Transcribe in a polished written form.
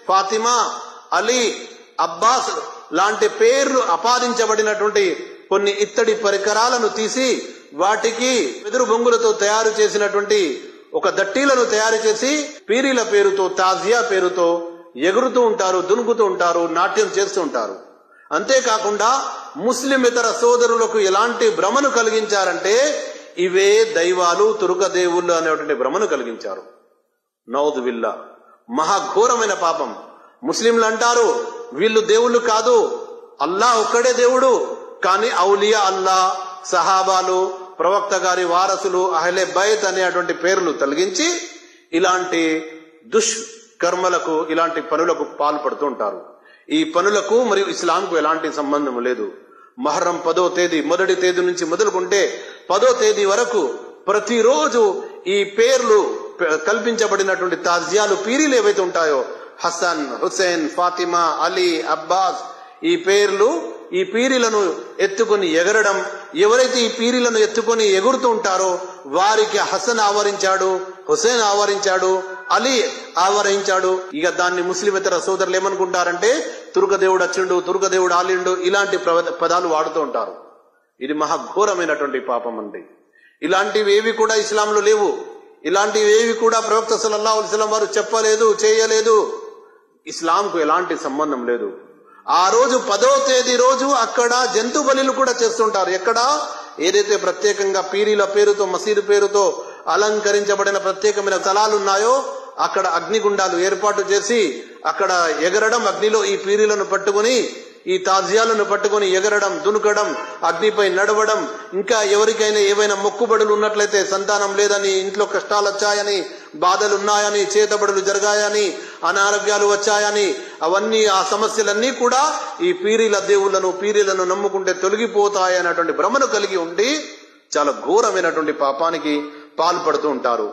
ఫాతిమా, అలీ, అబ్బాస్ లాంటి పేర్లు ఆపాదించబడినటువంటి కొన్ని ఇత్తడి పరికరాలను తీసి వాటికి వెదురు బొంగులతో తయారు చేసినటువంటి ఒక దట్టీలను తయారు చేసి పీరీల పేరుతో, తాజియా పేరుతో ఎగురుతూ ఉంటారు, దునుకుతూ ఉంటారు, నాట్యం చేస్తూ ఉంటారు. అంతేకాకుండా ముస్లిమేతర సోదరులకు ఎలాంటి భ్రమను కలిగించారంటే ఇవే దైవాలు, తురుక దేవుళ్ళు అనేటువంటి భ్రమను కలిగించారు. నౌదు బిల్లా, మహాఘోరమైన పాపం. ముస్లింలు అంటారు వీళ్ళు దేవుళ్ళు కాదు, అల్లా ఒక్కడే దేవుడు. కానీ ఔలియా అల్లా, సహాబాలు, ప్రవక్త గారి వారసులు, అహ్లే బైత్ అనేటువంటి పేర్లు తొలగించి ఇలాంటి దుష్కర్మలకు, ఇలాంటి పనులకు పాల్పడుతూ ఉంటారు. ఈ పనులకు మరియు ఇస్లాంకు ఎలాంటి సంబంధం లేదు. మొహర్రం 10వ తేదీ, మొదటి తేదీ నుంచి మొదలుకుంటే 10వ తేదీ వరకు ప్రతిరోజు ఈ పేర్లు కల్పించబడినటువంటి తాజియాలు, పీరీలు ఏవైతే ఉంటాయో, హసన్, హుసేన్, ఫాతిమా, అలీ, అబ్బాస్, ఈ పేర్లు, ఈ పీరీలను ఎత్తుకొని ఎగరడం. ఎవరైతే ఈ పీరీలను ఎత్తుకొని ఎగురుతూ ఉంటారో వారికి హసన్ ఆవరించాడు, హుసేన్ ఆవరించాడు, అలీ ఆవరించాడు. ఇక దాన్ని ముస్లిమేతర సోదరులు ఏమనుకుంటారంటే తుర్కదేవుడు వచ్చిండు, తుర్కదేవుడు ఆలిండు, ఇలాంటి పదాలు వాడుతూ ఉంటారు. ఇది మహాఘోరమైనటువంటి పాపం అండి. ఇలాంటివి ఏవి కూడా ఇస్లాంలో లేవు. ఇలాంటివి ఏవి కూడా ప్రవక్త సల్లల్లాహు అలైహి వసల్లం వారు చెప్పలేదు, చేయలేదు. ఇస్లాంకు ఎలాంటి సంబంధం లేదు. ఆ రోజు 10వ తేదీ రోజు అక్కడ జంతు బలిలు కూడా చేస్తుంటారు. ఎక్కడ ఏదైతే ప్రత్యేకంగా పీరీల పేరుతో, మసీదు పేరుతో అలంకరించబడిన ప్రత్యేకమైన స్థలాలు ఉన్నాయో అక్కడ అగ్నిగుండాలు ఏర్పాటు చేసి అక్కడ ఎగరడం, అగ్నిలో ఈ పీరీలను పట్టుకుని, ఈ తాజియాలను పట్టుకుని ఎగరడం, దునుకడం, అగ్నిపై నడవడం. ఇంకా ఎవరికైనా ఏవైనా మొక్కుబడులు ఉన్నట్లయితే, సంతానం లేదని, ఇంట్లో కష్టాలు వచ్చాయని, బాధలున్నాయని, చేతబడులు జరగాయని, అనారోగ్యాలు వచ్చాయని, అవన్నీ, ఆ సమస్యలన్నీ కూడా ఈ పీరీల దేవుళ్లను, పీరీలను నమ్ముకుంటే తొలగిపోతాయన్నటువంటి భ్రమను కలిగి ఉండి చాలా ఘోరమైనటువంటి పాపానికి పాల్పడుతూ ఉంటారు.